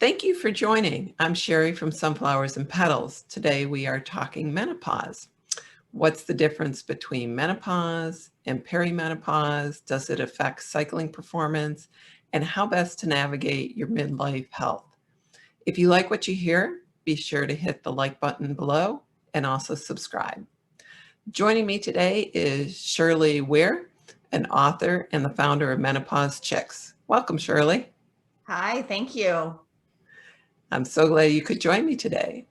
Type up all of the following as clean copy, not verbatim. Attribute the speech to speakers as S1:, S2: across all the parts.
S1: Thank you for joining. I'm Sherry from Sunflowers and Petals. Today we are talking menopause. What's the difference between menopause and perimenopause? Does it affect cycling performance? And how best to navigate your midlife health? If you like what you hear, be sure to hit the like button below and also subscribe. Joining me today is Shirley Weir, an author and the founder of Menopause Chicks. Welcome, Shirley.
S2: Hi, thank you.
S1: I'm so glad you could join me today.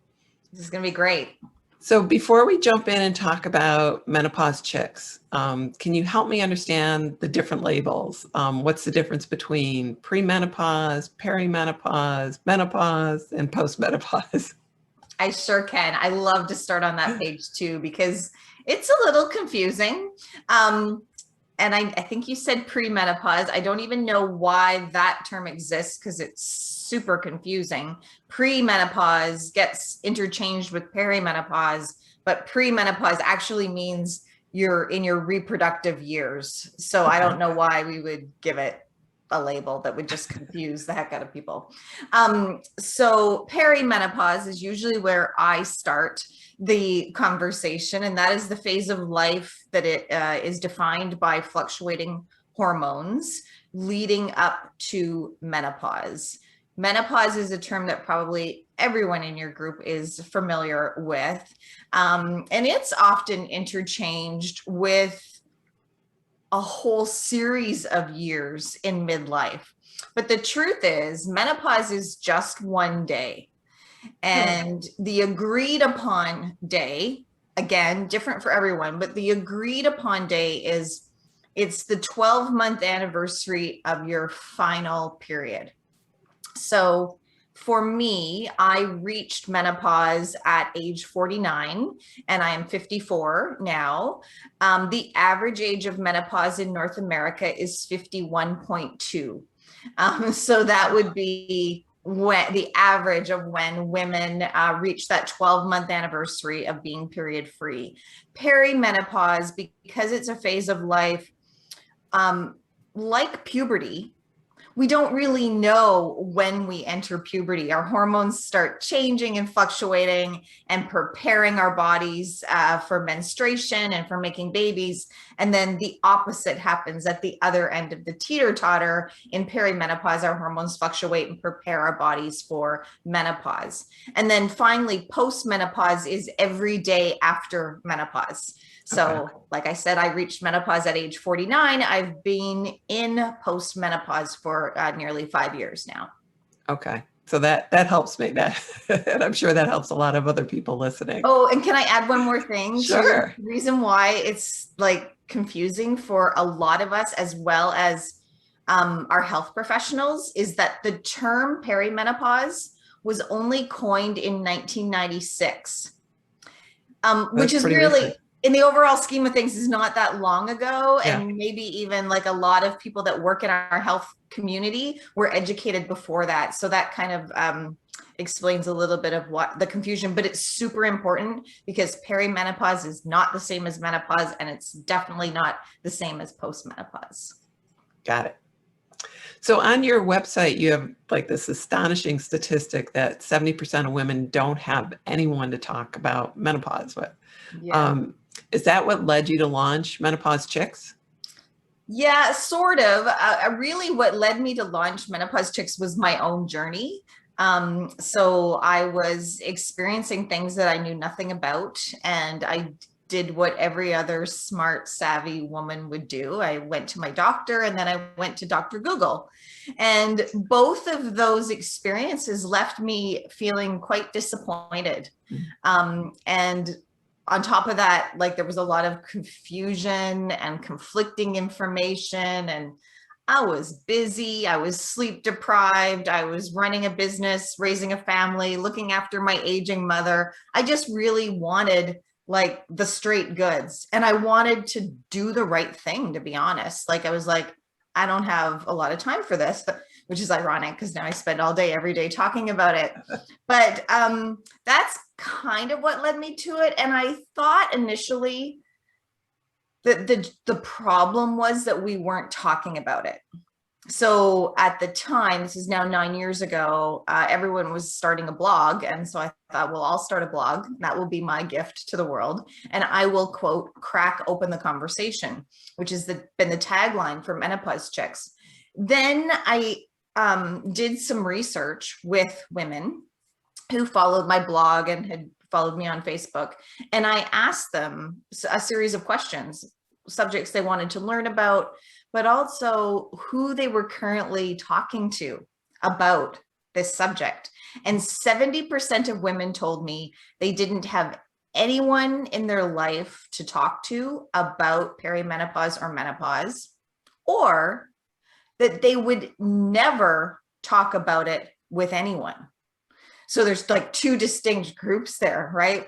S2: This is going to be great.
S1: So before we jump in and talk about Menopause Chicks, can you help me understand the different labels? What's the difference between premenopause, perimenopause, menopause, and postmenopause?
S2: I sure can. I love to start on that page too, because it's a little confusing. And I think you said premenopause. I don't even know why that term exists because it's super confusing. Premenopause gets interchanged with perimenopause, but premenopause actually means you're in your reproductive years. So I don't know why we would give it a label that would just confuse the heck out of people. So perimenopause is usually where I start the conversation, and that is the phase of life that it is defined by fluctuating hormones leading up to menopause. Menopause is a term that probably everyone in your group is familiar with, and it's often interchanged with a whole series of years in midlife. But the truth is, menopause is just one day. And the agreed upon day, again, different for everyone, but the agreed upon day is it's the 12-month anniversary of your final period. So for me, I reached menopause at age 49 and I am 54 now. The average age of menopause in North America is 51.2. So that would be when the average of when women reach that 12-month anniversary of being period free. Perimenopause, because it's a phase of life like puberty, we don't really know when we enter puberty. Our hormones start changing and fluctuating and preparing our bodies for menstruation and for making babies. And then the opposite happens at the other end of the teeter-totter. In perimenopause, our hormones fluctuate and prepare our bodies for menopause. And then finally, postmenopause is every day after menopause. So like I said, I reached menopause at age 49. I've been in postmenopause for nearly 5 years now.
S1: Okay. So that helps me. And I'm sure that helps a lot of other people listening.
S2: Oh, and can I add one more thing?
S1: Sure.
S2: The reason why it's like confusing for a lot of us, as well as our health professionals, is that the term perimenopause was only coined in 1996, which is really recent. In the overall scheme of things is not that long ago. And maybe even like a lot of people that work in our health community were educated before that. So that kind of explains a little bit of what the confusion, but it's super important because perimenopause is not the same as menopause, and it's definitely not the same as postmenopause.
S1: Got it. So on your website, you have like this astonishing statistic that 70% of women don't have anyone to talk about menopause with. Yeah. Is that what led you to launch Menopause Chicks?
S2: Yeah, sort of. Really what led me to launch Menopause Chicks was my own journey. So I was experiencing things that I knew nothing about, and I did what every other smart, savvy woman would do. I went to my doctor, and then I went to Dr. Google. And both of those experiences left me feeling quite disappointed. And on top of that, like there was a lot of confusion and conflicting information, and I was busy, I was sleep deprived, I was running a business, raising a family, looking after my aging mother. I just really wanted like the straight goods, and I wanted to do the right thing, to be honest. Like I was like, I don't have a lot of time for this, which is ironic because now I spend all day, every day talking about it. But that's kind of what led me to it. And I thought initially that the problem was that we weren't talking about it. So at the time, this is now 9 years ago, everyone was starting a blog. And so I thought, well, I'll start a blog. That will be my gift to the world. And I will, quote, crack open the conversation, which has been the tagline for Menopause Chicks. Then I did some research with women who followed my blog and had followed me on Facebook. And I asked them a series of questions, subjects they wanted to learn about, but also who they were currently talking to about this subject. And 70% of women told me they didn't have anyone in their life to talk to about perimenopause or menopause, or that they would never talk about it with anyone. So there's like two distinct groups there, right?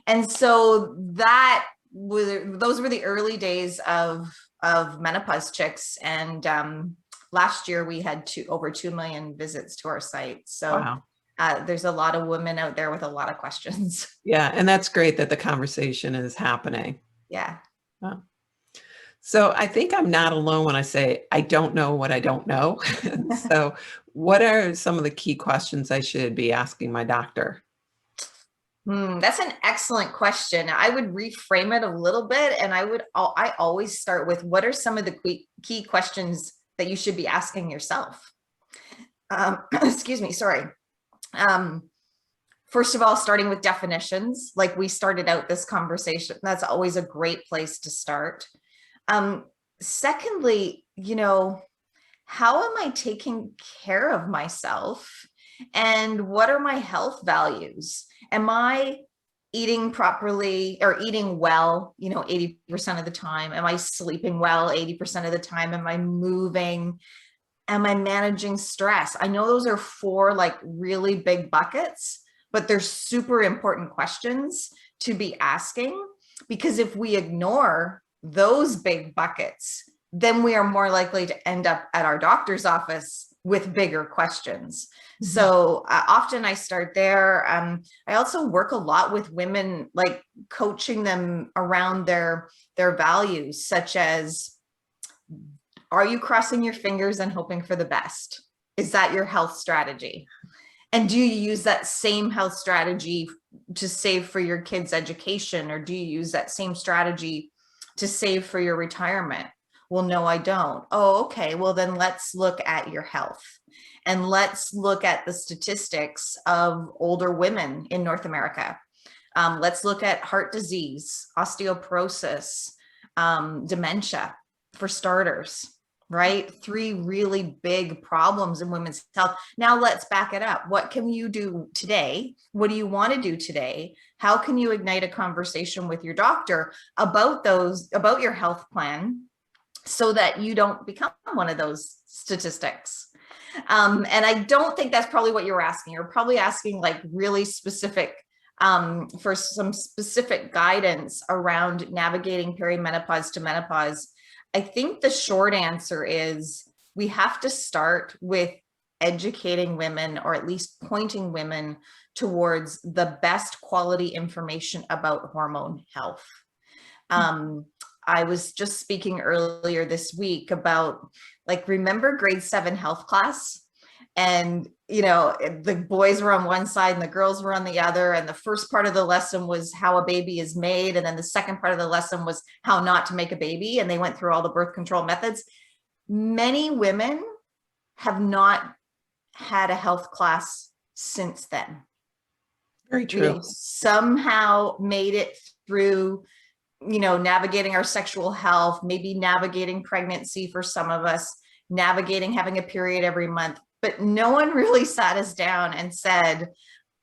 S2: And so those were the early days of Menopause Chicks. And last year we had over 2 million visits to our site. So
S1: Wow.
S2: There's a lot of women out there with a lot of questions.
S1: Yeah, and that's great that the conversation is happening.
S2: Yeah.
S1: Oh. So I think I'm not alone when I say I don't know what I don't know. So what are some of the key questions I should be asking my doctor?
S2: That's an excellent question. I would reframe it a little bit, and I always start with, what are some of the key questions that you should be asking yourself? Excuse me, sorry. First of all, starting with definitions, like we started out this conversation, that's always a great place to start. Secondly, how am I taking care of myself? And what are my health values? Am I eating properly or eating well, 80% of the time? Am I sleeping well 80% of the time? Am I moving? Am I managing stress? I know those are 4 like really big buckets, but they're super important questions to be asking, because if we ignore those big buckets, then we are more likely to end up at our doctor's office with bigger questions. Mm-hmm. So often I start there. I also work a lot with women, like coaching them around their values, such as, are you crossing your fingers and hoping for the best? Is that your health strategy? And do you use that same health strategy to save for your kids' education? Or do you use that same strategy to save for your retirement? Well, no, I don't. Oh, okay. Well, then let's look at your health, and let's look at the statistics of older women in North America. Let's look at heart disease, osteoporosis, dementia, for starters, right? 3 really big problems in women's health. Now let's back it up. What can you do today? What do you want to do today? How can you ignite a conversation with your doctor about your health plan, so that you don't become one of those statistics? And I don't think that's probably what you're asking. You're probably asking like really specific, for some specific guidance around navigating perimenopause to menopause. I think the short answer is we have to start with educating women, or at least pointing women towards the best quality information about hormone health. I was just speaking earlier this week about, like, remember grade 7 health class? And, the boys were on one side and the girls were on the other. And the first part of the lesson was how a baby is made. And then the second part of the lesson was how not to make a baby. And they went through all the birth control methods. Many women have not had a health class since then.
S1: Very true.
S2: We somehow made it through, navigating our sexual health, maybe navigating pregnancy for some of us, navigating having a period every month. But no one really sat us down and said,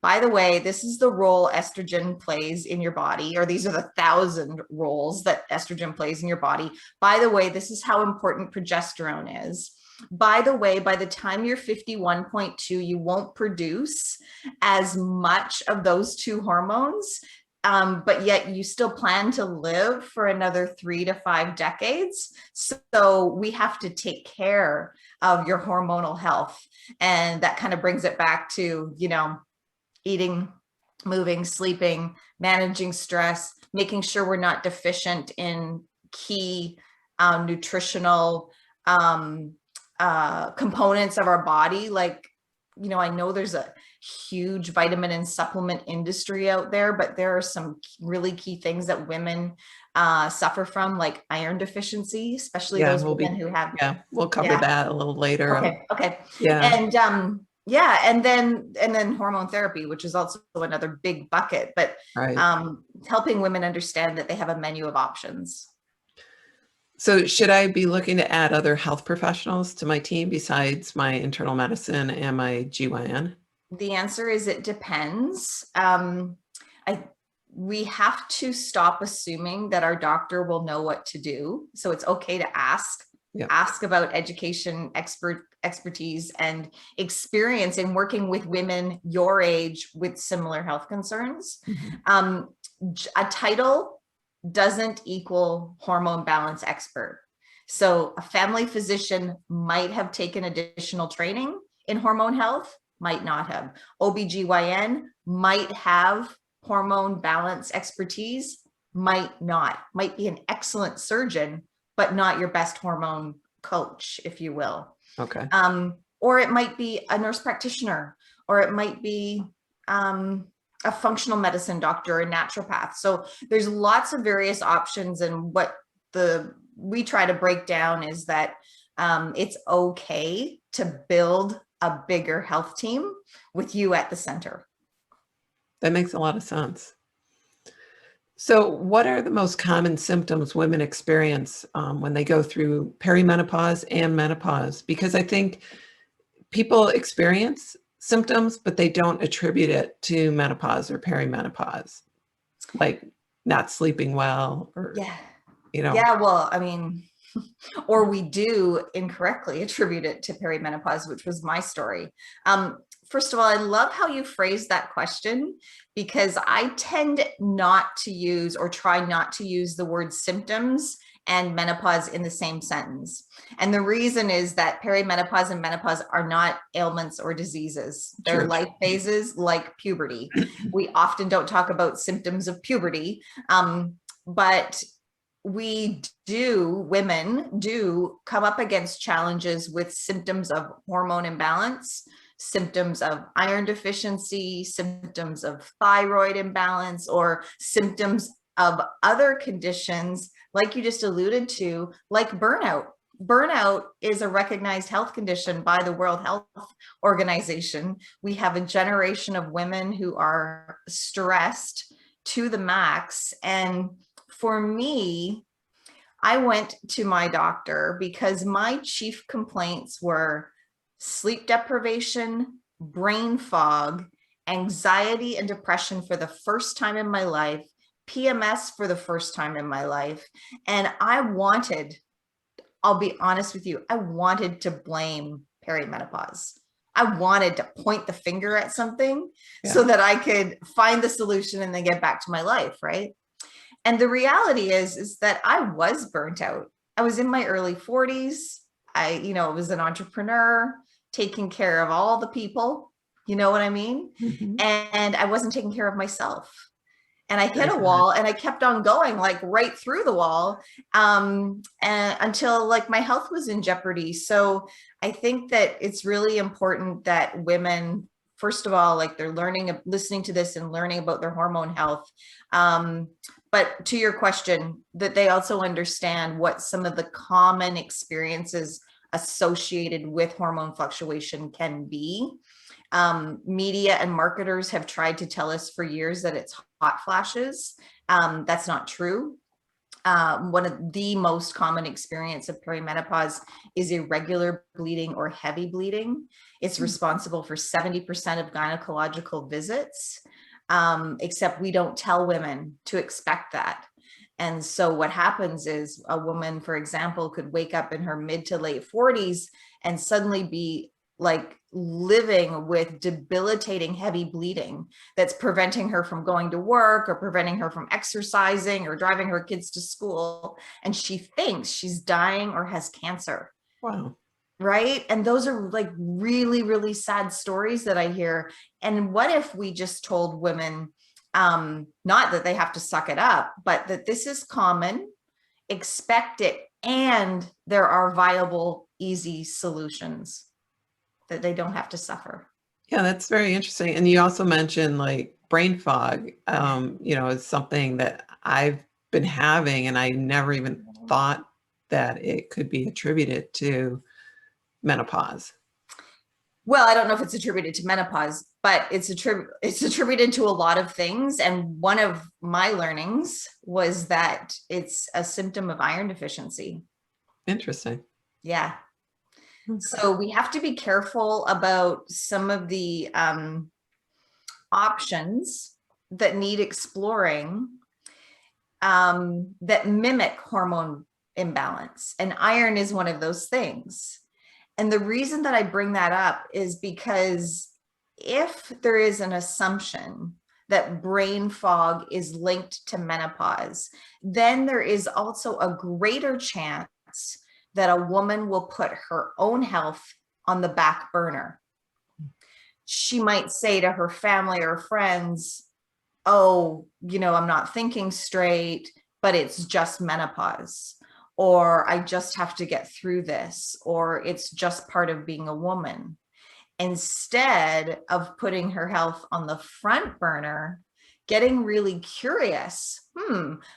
S2: by the way, this is the role estrogen plays in your body, or these are the 1,000 roles that estrogen plays in your body. By the way, this is how important progesterone is. By the way, by the time you're 51.2, you won't produce as much of those 2 hormones. But yet you still plan to live for another 3 to 5 decades. So we have to take care of your hormonal health. And that kind of brings it back to, eating, moving, sleeping, managing stress, making sure we're not deficient in key nutritional components of our body. Like, you know, I know there's a huge vitamin and supplement industry out there, but there are some really key things that women suffer from, like iron deficiency, especially
S1: Yeah,
S2: those women who have.
S1: yeah, we'll cover
S2: Yeah.
S1: that a little later.
S2: Okay.
S1: Yeah.
S2: And yeah, and then hormone therapy, which is also another big bucket, but
S1: Right.
S2: helping women understand that they have a menu of options.
S1: So should I be looking to add other health professionals to my team besides my internal medicine and my GYN?
S2: The answer is it depends. We have to stop assuming that our doctor will know what to do. So it's okay to ask.
S1: Yeah.
S2: Ask about education, expertise, and experience in working with women your age with similar health concerns.
S1: Mm-hmm.
S2: A title doesn't equal hormone balance expert. So a family physician might have taken additional training in hormone health, might not have. OBGYN might have hormone balance expertise, might not. Might be an excellent surgeon, but not your best hormone coach, if you will.
S1: Okay.
S2: Or it might be a nurse practitioner, or it might be a functional medicine doctor, a naturopath. So there's lots of various options, and what we try to break down is that it's okay to build a bigger health team with you at the center.
S1: That makes a lot of sense. So what are the most common symptoms women experience when they go through perimenopause and menopause? Because I think people experience symptoms, but they don't attribute it to menopause or perimenopause, like not sleeping well or,
S2: Yeah.
S1: you know.
S2: Yeah, well, I mean, or we do incorrectly attribute it to perimenopause, which was my story. First of all, I love how you phrased that question, because I tend not to use, or try not to use, the word symptoms and menopause in the same sentence. And the reason is that perimenopause and menopause are not ailments or diseases. They're
S1: True.
S2: life phases like puberty. We often don't talk about symptoms of puberty, but women do come up against challenges with symptoms of hormone imbalance, symptoms of iron deficiency, symptoms of thyroid imbalance, or symptoms of other conditions, like you just alluded to, like burnout. Burnout is a recognized health condition by the World Health Organization. We have a generation of women who are stressed to the max. And for me, I went to my doctor because my chief complaints were sleep deprivation, brain fog, anxiety and depression for the first time in my life, PMS for the first time in my life. And I'll be honest with you, I wanted to blame perimenopause. I wanted to point the finger at something so that I could find the solution and then get back to my life, right? And the reality is that I was burnt out. I was in my early 40s. I was an entrepreneur, taking care of all the people, you know what I mean?
S1: Mm-hmm.
S2: And I wasn't taking care of myself. And I hit a wall, and I kept on going, like right through the wall, and until like my health was in jeopardy. So I think that it's really important that women, first of all, like they're listening to this and learning about their hormone health. But to your question, that they also understand what some of the common experiences associated with hormone fluctuation can be. Media and marketers have tried to tell us for years that it's hot flashes. That's not true. One of the most common experience of perimenopause is irregular bleeding or heavy bleeding. It's responsible for 70% of gynecological visits, except we don't tell women to expect that. And so what happens is a woman, for example, could wake up in her mid to late 40s and suddenly be like living with debilitating heavy bleeding that's preventing her from going to work, or preventing her from exercising, or driving her kids to school. And she thinks she's dying or has cancer.
S1: Wow.
S2: Right. And those are like really, really sad stories that I hear. And what if we just told women, not that they have to suck it up, but that this is common, expect it, and there are viable easy solutions, that they don't have to suffer.
S1: Yeah, that's very interesting. And you also mentioned like brain fog, is something that I've been having, and I never even thought that it could be attributed to menopause.
S2: Well, I don't know if it's attributed to menopause, but it's attributed to a lot of things. And one of my learnings was that it's a symptom of iron deficiency.
S1: Interesting.
S2: Yeah.
S1: Okay.
S2: So we have to be careful about some of the options that need exploring, that mimic hormone imbalance. And iron is one of those things. And the reason that I bring that up is because if there is an assumption that brain fog is linked to menopause, then there is also a greater chance that a woman will put her own health on the back burner. She might say to her family or friends, oh, I'm not thinking straight, but it's just menopause, or I just have to get through this, or it's just part of being a woman, instead of putting her health on the front burner, getting really curious.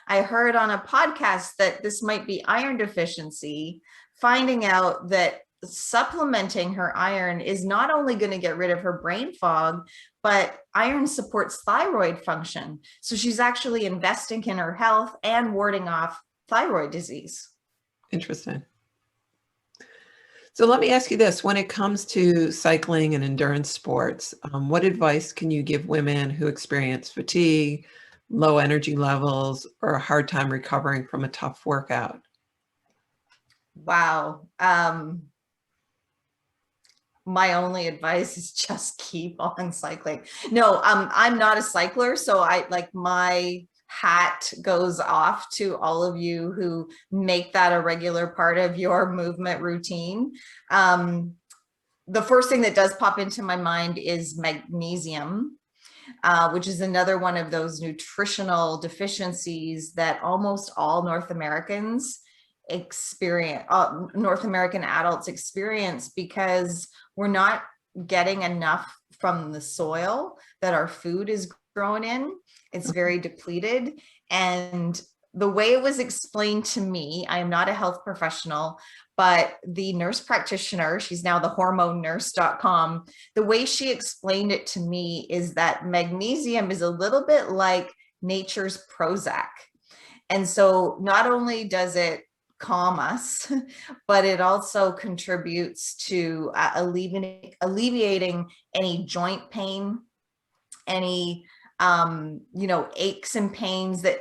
S2: I heard on a podcast that this might be iron deficiency, finding out that supplementing her iron is not only going to get rid of her brain fog, but iron supports thyroid function. So she's actually investing in her health and warding off thyroid disease.
S1: Interesting. So let me ask you this. When it comes to cycling and endurance sports, what advice can you give women who experience fatigue, low energy levels, or a hard time recovering from a tough workout?
S2: Wow. My only advice is just keep on cycling. No, I'm not a cycler, so my hat goes off to all of you who make that a regular part of your movement routine. The first thing that does pop into my mind is magnesium, which is another one of those nutritional deficiencies that almost all North American adults experience, because we're not getting enough from the soil that our food is grown in. It's very depleted. And the way it was explained to me, I am not a health professional, but the nurse practitioner, she's now the hormonenurse.com, the way she explained it to me is that magnesium is a little bit like nature's Prozac. And so not only does it calm us, but it also contributes to alleviating any joint pain, any aches and pains that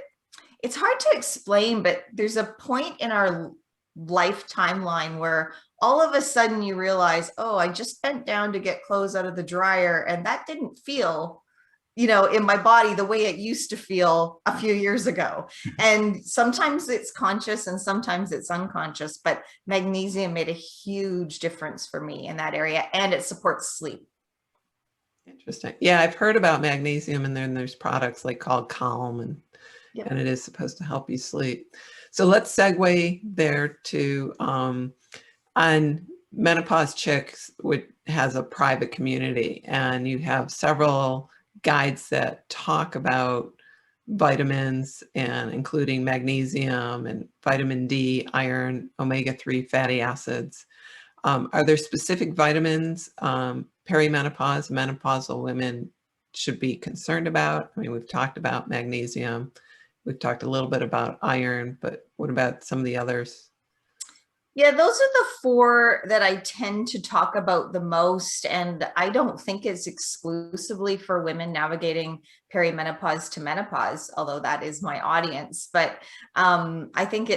S2: it's hard to explain, but there's a point in our life timeline where all of a sudden you realize, oh, I just bent down to get clothes out of the dryer, and that didn't feel in my body the way it used to feel a few years ago. And sometimes it's conscious and sometimes it's unconscious, but magnesium made a huge difference for me in that area, and it supports sleep.
S1: Interesting. Yeah, I've heard about magnesium, and then there's products like called Calm, and
S2: Yep.
S1: and it is supposed to help you sleep. So let's segue there to on Menopause Chicks, which has a private community, and you have several guides that talk about vitamins, and including magnesium and vitamin D, iron, omega-3 fatty acids. Are there specific vitamins perimenopause, menopausal women should be concerned about? I mean, we've talked about magnesium. We've talked a little bit about iron, but what about some of the others?
S2: Yeah, those are the four that I tend to talk about the most. And I don't think it's exclusively for women navigating perimenopause to menopause, although that is my audience. But I think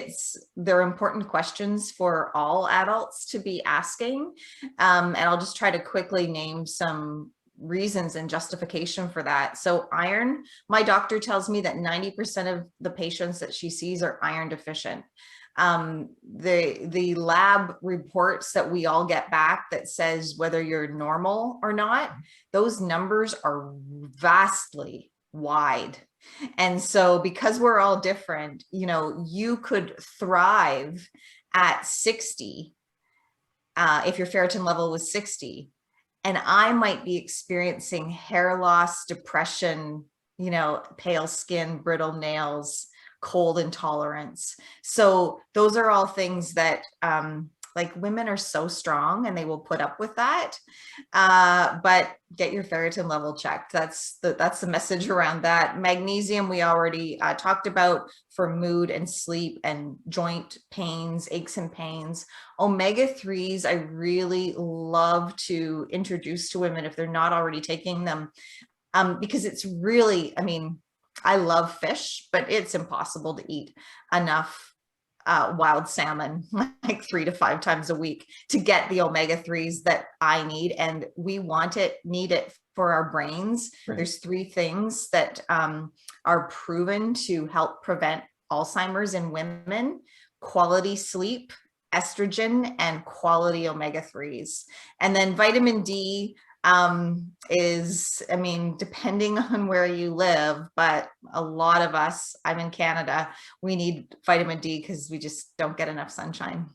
S2: they're important questions for all adults to be asking. And I'll just try to quickly name some reasons and justification for that. So iron, my doctor tells me that 90% of the patients that she sees are iron deficient. The lab reports that we all get back that says whether you're normal or not, those numbers are vastly wide. And so because we're all different, you could thrive at 60 if your ferritin level was 60, and I might be experiencing hair loss, depression, pale skin, brittle nails, cold intolerance. So those are all things that like women are so strong and they will put up with that. But get your ferritin level checked. That's the message around that. Magnesium, we already talked about for mood and sleep and joint pains, aches and pains. Omega-3s, I really love to introduce to women if they're not already taking them, because it's really, I mean, I love fish, but it's impossible to eat enough wild salmon like 3 to 5 times a week to get the omega-3s that I need. And we need it for our brains. Right. There's 3 things that are proven to help prevent Alzheimer's in women: quality sleep, estrogen, and quality omega-3s. And then vitamin D is, I mean, depending on where you live, but a lot of us, I'm in Canada, we need vitamin D because we just don't get enough sunshine.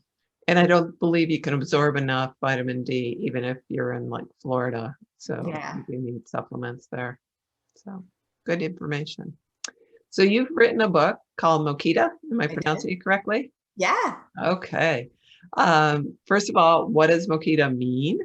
S1: And I don't believe you can absorb enough vitamin D, even if you're in like Florida. So yeah, you need supplements there. So good information. So you've written a book called Mochita. Am I pronouncing it correctly?
S2: Yeah.
S1: Okay. First of all, what does Mochita mean?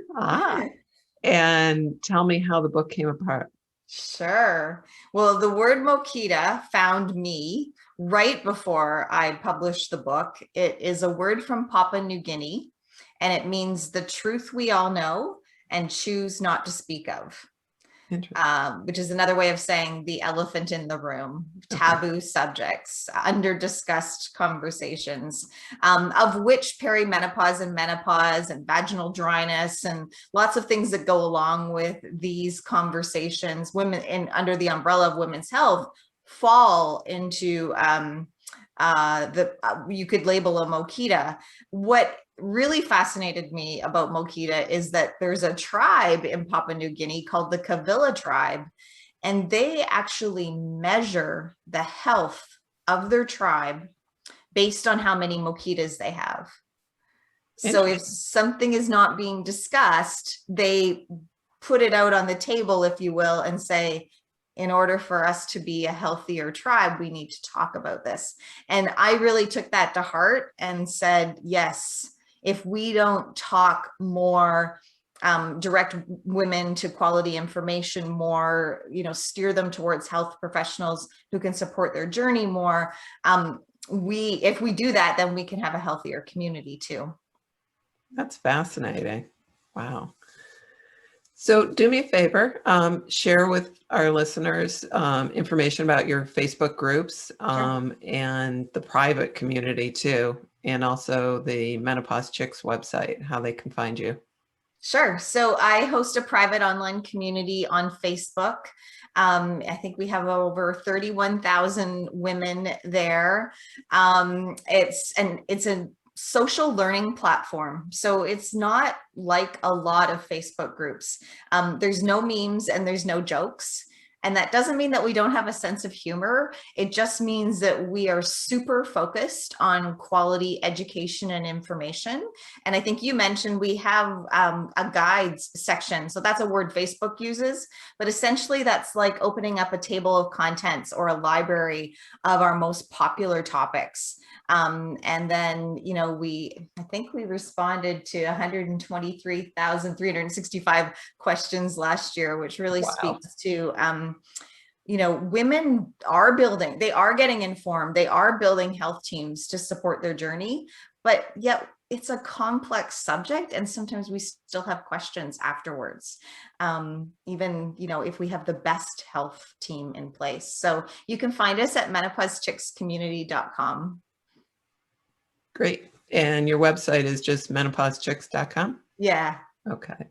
S1: And tell me how the book came apart.
S2: Sure. Well, the word Mochita found me right before I published the book. It is a word from Papua New Guinea, and it means the truth we all know and choose not to speak of. Which is another way of saying the elephant in the room, taboo subjects, under-discussed conversations, of which perimenopause and menopause and vaginal dryness and lots of things that go along with these conversations, women under the umbrella of women's health, fall into you could label a Mochita. What really fascinated me about Mochita is that there's a tribe in Papua New Guinea called the Kavila tribe, and they actually measure the health of their tribe based on how many Mochitas they have. So if something is not being discussed, they put it out on the table, if you will, and say, in order for us to be a healthier tribe, we need to talk about this. And I really took that to heart and said, yes, if we don't talk more, direct women to quality information more, steer them towards health professionals who can support their journey more, if we do that, then we can have a healthier community too.
S1: That's fascinating. Wow. So do me a favor, share with our listeners information about your Facebook groups and the private community too, and also the Menopause Chicks website, how they can find you.
S2: Sure. So I host a private online community on Facebook. I think we have over 31,000 women there. It's a social learning platform. So it's not like a lot of Facebook groups. There's no memes and there's no jokes. And that doesn't mean that we don't have a sense of humor. It just means that we are super focused on quality education and information. And I think you mentioned we have a guides section. So that's a word Facebook uses, but essentially that's like opening up a table of contents or a library of our most popular topics. And then, I think we responded to 123,365 questions last year, which really speaks to, women are they are getting informed, they are building health teams to support their journey, but yet it's a complex subject. And sometimes we still have questions afterwards, even, if we have the best health team in place. So you can find us at menopausechickscommunity.com.
S1: Great. And your website is just menopausechicks.com?
S2: Yeah.
S1: Okay.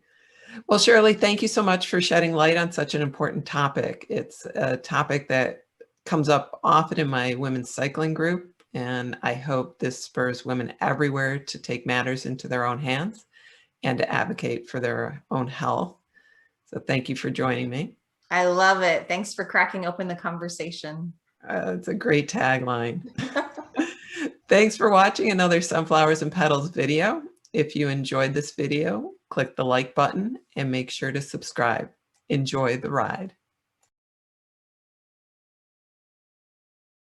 S1: Well, Shirley, thank you so much for shedding light on such an important topic. It's a topic that comes up often in my women's cycling group, and I hope this spurs women everywhere to take matters into their own hands and to advocate for their own health. So thank you for joining me.
S2: I love it. Thanks for cracking open the conversation.
S1: It's a great tagline. Thanks for watching another Sunflowers and Petals video. If you enjoyed this video, click the like button and make sure to subscribe. Enjoy the ride.